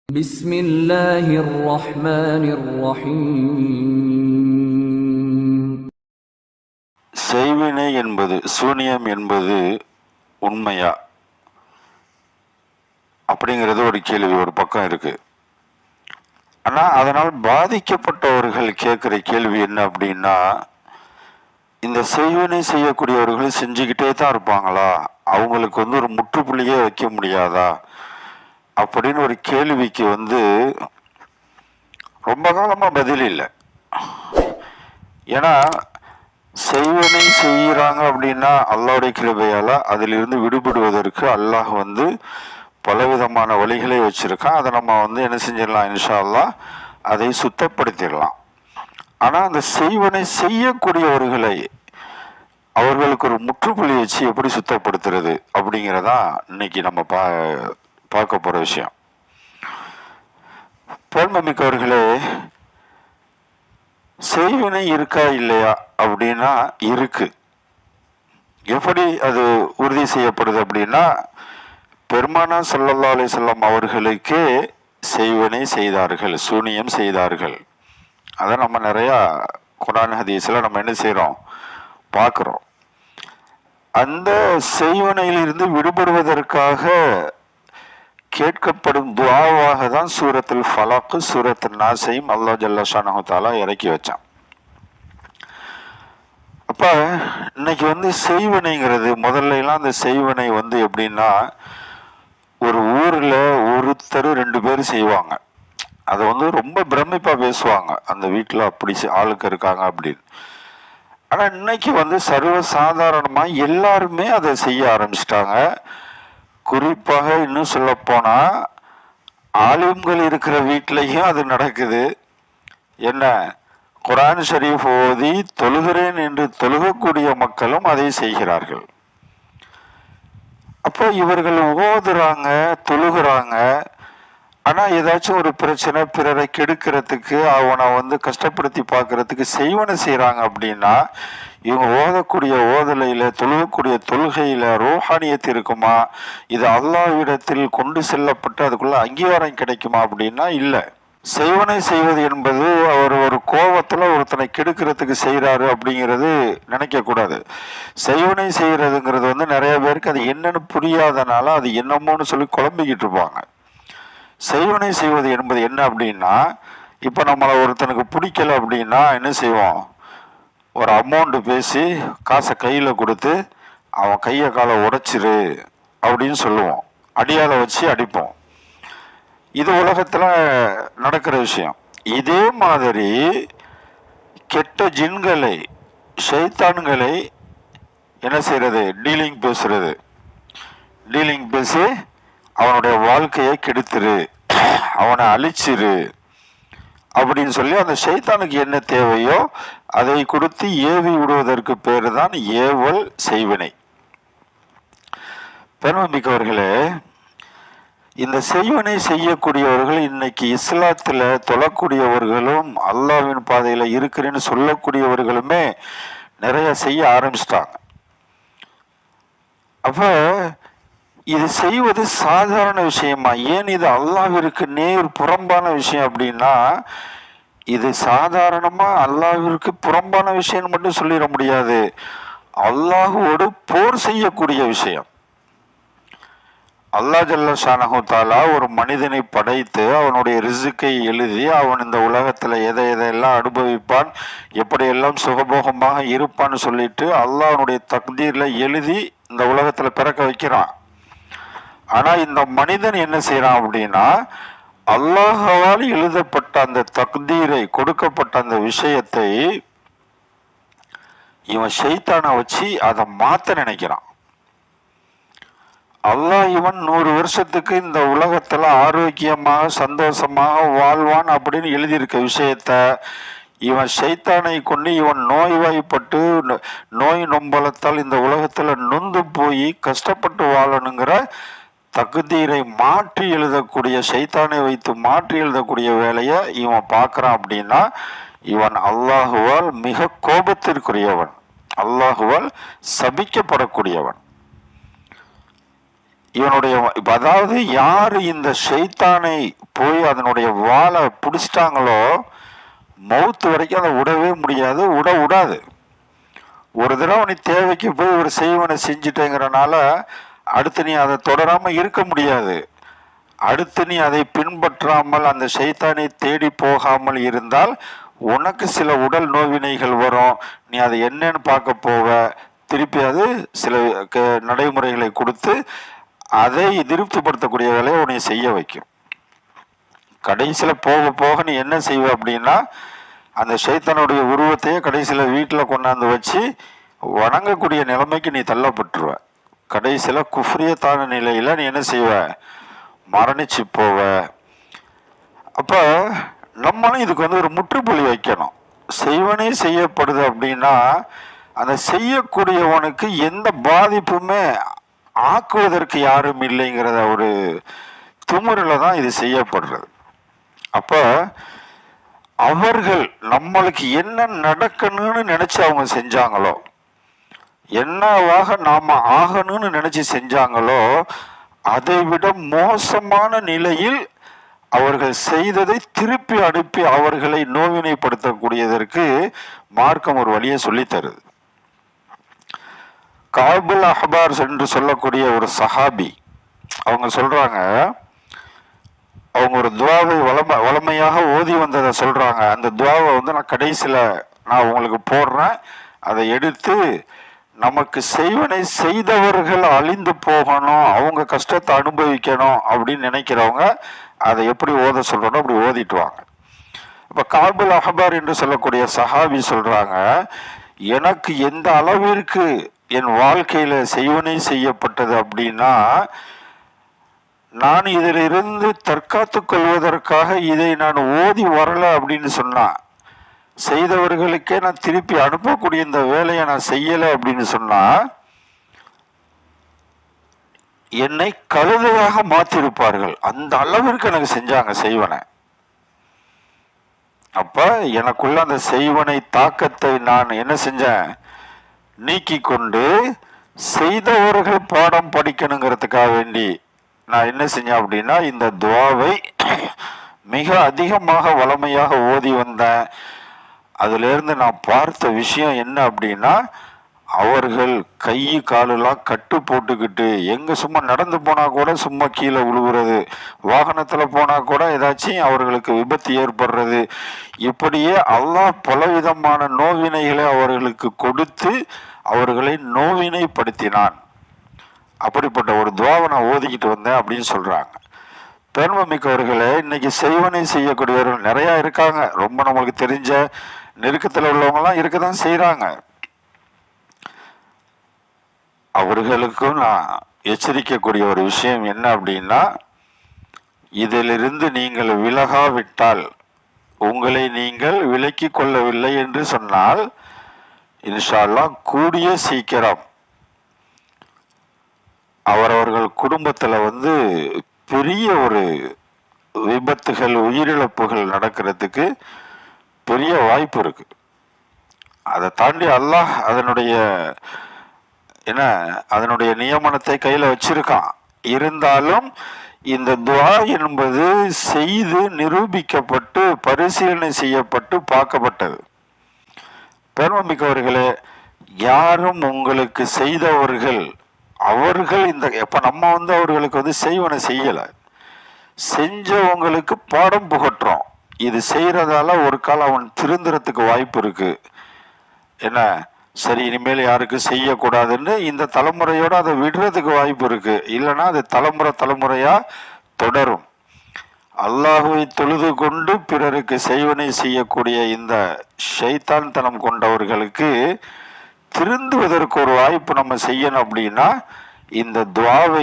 بسم الله الرحمن الرحيم. செய்வினை என்பது சூனியம் என்பது உண்மையா அப்படிங்கிறது ஒரு கேள்வி ஒரு பக்கம் இருக்கு. ஆனா அதனால் பாதிக்கப்பட்டவர்கள் கேட்கிற கேள்வி என்ன அப்படின்னா, இந்த செய்வினை செய்யக்கூடியவர்கள் செஞ்சுக்கிட்டே தான் இருப்பாங்களா, அவங்களுக்கு ஒரு முற்றுப்புள்ளியே வைக்க முடியாதா அப்படின்னு ஒரு கேள்விக்கு ரொம்ப காலமா பதில் இல்லை. ஏன்னா செய்வனை செய்கிறாங்க அப்படின்னா அல்லாஹ்வுடைய கிருபையால அதிலிருந்து விடுபடுவதற்கு அல்லாஹ் பலவிதமான வழிகளை வச்சிருக்கான். அதை நம்ம என்ன செஞ்சிடலாம், இன்ஷா அல்லாஹ் அதை சுத்தப்படுத்திடலாம். ஆனால் அந்த செய்வனை செய்யக்கூடியவர்களை அவர்களுக்கு ஒரு முற்றுப்புள்ளி வச்சு எப்படி சுத்தப்படுத்துறது அப்படிங்கிறதா இன்னைக்கு நம்ம பார்க்க போற விஷயம். பெருமைமிக்கவர்களே, செய்வினை இருக்கா இல்லையா அப்படின்னா இருக்கு. எப்படி அது உறுதி செய்யப்படுது அப்படின்னா, பெருமானார் ஸல்லல்லாஹு அலைஹி வஸல்லம் அவர்களுக்கு செய்வினை செய்தார்கள், சூனியம் செய்தார்கள். அதை நம்ம நிறைய குர்ஆன் ஹதீஸ்ல நம்ம என்ன செய்யறோம், பார்க்கிறோம். அந்த செய்வினையிலிருந்து விடுபடுவதற்காக கேட்கப்படும் துஆவாக தான் சூரத்துல் ஃபலக், சூரத்துல் நாஸையும் அல்லாஹ் ஜல்ல ஷானஹு தஆலா இறக்கி வச்சான். அப்ப இன்னைக்கு செய்வினைங்கிறது, முதல்ல எல்லாம் அந்த செய்வினை எப்படின்னா, ஒரு ஊர்ல ஒருத்தர் 2 பேர் செய்வாங்க. அதை ரொம்ப பிரமிப்பா பேசுவாங்க, அந்த வீட்டுல அப்படி ஆளுக்கு இருக்காங்க அப்படின்னு. ஆனா இன்னைக்கு சர்வ சாதாரணமா எல்லாருமே அதை செய்ய ஆரம்பிச்சிட்டாங்க. குறிப்பாக இன்னும் சொல்ல போனா ஆலிம்கள் இருக்கிற வீட்லையும் அது நடக்குது. என்ன, குர்ஆன் ஷரீஃப் ஓதி தொழுகிறேன் என்று தொழுகக்கூடிய மக்களும் அதை செய்கிறார்கள். அப்போ இவர்கள் ஓதுறாங்க, தொழுகிறாங்க. ஆனா ஏதாச்சும் ஒரு பிரச்சனை, பிறரை கெடுக்கிறதுக்கு, அவனை கஷ்டப்படுத்தி பார்க்கறதுக்கு செய்வனை செய்யறாங்க அப்படின்னா, இவங்க ஓதக்கூடிய ஓதலையில, தொழுகக்கூடிய தொழுகையில ரூஹானியத்து இருக்குமா, இது அல்லாஹ்விடத்தில் கொண்டு செல்லப்பட்டு அதுக்குள்ள அங்கீகாரம் கிடைக்குமா அப்படின்னா இல்லை. செய்வனை செய்வது என்பது அவர் ஒரு கோபத்துல ஒருத்தனை கெடுக்கிறதுக்கு செய்யறாரு அப்படிங்கிறது நினைக்க கூடாது. செய்வனை செய்யறதுங்கிறது நிறைய பேருக்கு அது என்னன்னு புரியாதனால அது என்னமோன்னு சொல்லி குழம்பிக்கிட்டு இருப்பாங்க. செய்வனை செய்வது என்பது என்ன அப்படின்னா, இப்ப நம்மளை ஒருத்தனுக்கு பிடிக்கல அப்படின்னா என்ன செய்வோம், ஒரு அமௌண்ட் பேசி காசை கையில கொடுத்து அவன் கையை காலை உடைச்சிரு அப்படின்னு சொல்லுவோம், அடியால வச்சு அடிப்போம். இது உலகத்துல நடக்கிற விஷயம். இதே மாதிரி கெட்ட ஜின்களை, ஷைத்தான்களை என்ன செய்யறது, டீலிங் பேசி அவனுடைய வாழ்க்கையை கெடுத்துரு, அவனை அழிச்சிரு அப்படின்னு சொல்லி அந்த ஷைத்தானுக்கு என்ன தேவையோ அதை கொடுத்து ஏவி விடுவதற்கு பேரு தான் ஏவல் செய்வினை. பெருமைமிக்கவர்களே, இந்த செய்வனை செய்யக்கூடியவர்கள் இன்னைக்கு இஸ்லாத்துல தொழக்கூடியவர்களும் அல்லாஹ்வின் பாதையில இருக்கிறேன்னு சொல்லக்கூடியவர்களுமே நிறைய செய்ய ஆரம்பிச்சிட்டாங்க. அப்ப இது செய்வது சாதாரண விஷயமா, ஏன் இது அல்லாஹ்விற்கு நேர் புறம்பான விஷயம் அப்படின்னா, இது சாதாரணமா அல்லாஹ்விற்கு புறம்பான விஷயம் மட்டும் சொல்லிட முடியாது, அல்லாஹ்வோடு போர் செய்யக்கூடிய விஷயம். அல்லாஹ் ஜல்ல ஷானஹு தஆலா ஒரு மனிதனை படைத்து அவனுடைய ரிஸ்கை எழுதி அவன் இந்த உலகத்துல எதையெல்லாம் அனுபவிப்பான், எப்படியெல்லாம் சுகபோகமாக இருப்பான்னு சொல்லிட்டு அல்லாஹ்வுடைய தக்தீர்ல எழுதி இந்த உலகத்துல பிறக்க வைக்கிறான். ஆனா இந்த மனிதன் என்ன செய்யறான் அப்படின்னா, அல்லாஹ்வால் எழுதப்பட்ட அந்த தக்தீரை, கொடுக்கப்பட்ட அந்த விஷயத்தை இவன் ஷைத்தானை வச்சு அதை மாத்த நினைக்கிறான். அல்லாஹ் இவன் 100 வருஷத்துக்கு இந்த உலகத்துல ஆரோக்கியமாக சந்தோஷமாக வாழ்வான் அப்படின்னு எழுதியிருக்க விஷயத்த இவன் ஷைத்தானை கொண்டு இவன் நோய்வாய்ப்பட்டு நோய் நொம்பலத்தால் இந்த உலகத்துல நொந்து போய் கஷ்டப்பட்டு வாழணுங்கிற தகுதீரை மாற்றி எழுதக்கூடிய, ஷைத்தானை வைத்து மாற்றி எழுதக்கூடிய வேலையை இவன் பார்க்கறான். அப்படின்னா இவன் அல்லாஹுவால் மிக கோபத்திற்குரியவன், அல்லாஹுவால் சபிக்கப்படக்கூடியவன். இவனுடைய அதாவது யாரு இந்த ஷைத்தானை போய் அதனுடைய வாழை பிடிச்சிட்டாங்களோ மௌத்து வரைக்கும் அதை விடவே முடியாது, விடாது. ஒரு தடவை நீ தேவைக்கு போய் ஒரு செய்வனை செஞ்சுட்டேங்கிறனால அடுத்து நீ அதை தொடராம இருக்க முடியாது. அடுத்து நீ அதை பின்பற்றாமல் அந்த ஷைத்தானை தேடி போகாமல் இருந்தால் உனக்கு சில உடல் நோவினைகள் வரும். நீ அதை என்னன்னு பார்க்க போவ, திருப்பி அது சில நடைமுறைகளை கொடுத்து அதை திருப்திப்படுத்தக்கூடிய வேலையை உன்னை செய்ய வைக்கும். கடைசியில் போக போக நீ என்ன செய்வ அப்படின்னா அந்த ஷைத்தானுடைய உருவத்தையே கடைசியில் வீட்டில் கொண்டாந்து வச்சு வணங்கக்கூடிய நிலைமைக்கு நீ தள்ளப்பட்டுருவ. கடைசியில் குஃப்ரியத்தான நிலையில் நீ என்ன செய்வ, மரணிச்சு போவ. அப்போ நம்மளும் இதுக்கு வந்து ஒரு முற்றுப்புள்ளி வைக்கணும். செய்வனே செய்யப்படுது அப்படின்னா அந்த செய்யக்கூடியவனுக்கு எந்த பாதிப்புமே ஆக்குவதற்கு யாரும் இல்லைங்கிறத ஒரு துமுறில் தான் இது செய்யப்படுறது. அப்போ அவர்கள் நம்மளுக்கு என்ன நடக்கணும்னு நினைச்சு அவங்க செஞ்சாங்களோ, என்னவாக நாம ஆகணும்னு நினைச்சு செஞ்சாங்களோ, அதை விட மோசமான நிலையில் அவர்கள் செய்ததை திருப்பி அனுப்பி அவர்களை நோவினைப்படுத்தக்கூடியதற்கு மார்க்கம் ஒரு வழியை சொல்லி தருது. காபுல் அஹ்பார் என்று சொல்லக்கூடிய ஒரு சஹாபி அவங்க சொல்றாங்க, அவங்க ஒரு துவாவை வளமையாக ஓதி வந்ததை சொல்றாங்க. அந்த துவாவை வந்து நான் கடைசியில் நான் உங்களுக்கு போடுறேன், அதை எடுத்து நமக்கு செய்வனை செய்தவர்கள் அழிந்து போகணும், அவங்க கஷ்டத்தை அனுபவிக்கணும் அப்படின்னு நினைக்கிறவங்க அதை எப்படி ஓத சொல்றோம் அப்படி ஓதிட்டு வாங்க. இப்ப காபுல் அஹ்பார் என்று சொல்லக்கூடிய சஹாபி சொல்றாங்க, எனக்கு எந்த அளவிற்கு என் வாழ்க்கையில செய்வனை செய்யப்பட்டது அப்படின்னா, நான் இதிலிருந்து தற்காத்து கொள்வதற்காக இதை நான் ஓதி வரல அப்படின்னு சொன்னா, செய்தவர்களுக்கே நான் திருப்பி அனுப்பக்கூடிய இந்த வேலையை நான் செய்யலை அப்படின்னு சொன்னா என்னை கழுதையாக மாற்றிருப்பார்கள். அந்த அளவிற்கு எனக்கு செஞ்சாங்க செய்வனை. அப்ப எனக்குள்ள அந்த செய்வனை தாக்கத்தை நான் என்ன செஞ்சேன், நீக்கி கொண்டு செய்தவர்கள் பாடம் படிக்கணுங்கிறதுக்காக வேண்டி நான் என்ன செஞ்சேன் அப்படின்னா இந்த துவாவை மிக அதிகமாக வளமையாக ஓதி வந்தேன். அதுல இருந்து நான் பார்த்த விஷயம் என்ன அப்படின்னா, அவர்கள் கை காலெல்லாம் கட்டு போட்டுக்கிட்டு எங்க சும்மா நடந்து போனா கூட சும்மா கீழே விழுகிறது, வாகனத்துல போனா கூட ஏதாச்சும் அவர்களுக்கு விபத்து ஏற்படுறது, இப்படியே அல்லாஹ் பலவிதமான நோவினைகளை அவர்களுக்கு கொடுத்து அவர்களை நோவினைப்படுத்தினான். அப்படிப்பட்ட ஒரு துவாவை நான் ஓதிக்கிட்டு வந்தேன் அப்படின்னு சொல்றாங்க. பெருமைமிக்கவர்களே, இன்னைக்கு செய்வனை செய்யக்கூடியவர்கள் நிறைய இருக்காங்க. ரொம்ப நம்மளுக்கு தெரிஞ்ச நெருக்கத்தில் உள்ளவங்கலாம் இருக்கதான் செய்யறாங்க. அவர்களுக்கும் நான் எச்சரிக்கக்கூடிய ஒரு விஷயம் என்ன அப்படின்னா, இதிலிருந்து நீங்கள் விலகாவிட்டால், உங்களை நீங்கள் விலக்கி கொள்ளவில்லை என்று சொன்னால், இன்ஷா அல்லாஹ் கூடிய சீக்கிரம் அவரவர்கள் குடும்பத்துல வந்து பெரிய ஒரு விபத்துகள் உயிரிழப்புகள் நடக்கிறதுக்கு பெரிய வாய்ப்பு இருக்கு. அதை தாண்டி அல்லாஹ் அதனுடைய நியமனத்தை கையில வச்சிருக்கான். இருந்தாலும் இந்த துஆ என்பது செய்து நிரூபிக்கப்பட்டு பரிசீலனை செய்யப்பட்டு பார்க்கப்பட்டது. பெருமைமிக்கவர்களே, யாரும் உங்களுக்கு செய்தவர்கள் அவர்கள் இப்ப நம்ம அவர்களுக்கு செய்வனை செய்யல, செஞ்சவங்களுக்கு பாடம் புகட்டுறோம். இது செய்யறதால ஒரு காலம் அவன் திருந்துறதுக்கு வாய்ப்பு இருக்கு. என்ன சரி, இனிமேல் யாருக்கும் செய்யக்கூடாதுன்னு இந்த தலைமுறையோட அதை விடுறதுக்கு வாய்ப்பு இருக்கு. இல்லைன்னா அது தலைமுறையா தொடரும். அல்லாஹுவை தொழுது கொண்டு பிறருக்கு செய்வனை செய்யக்கூடிய இந்த ஷைத்தான் தனம் கொண்டவர்களுக்கு திருந்துவதற்கு ஒரு வாய்ப்பு நம்ம செய்யணும் அப்படின்னா இந்த துஆவை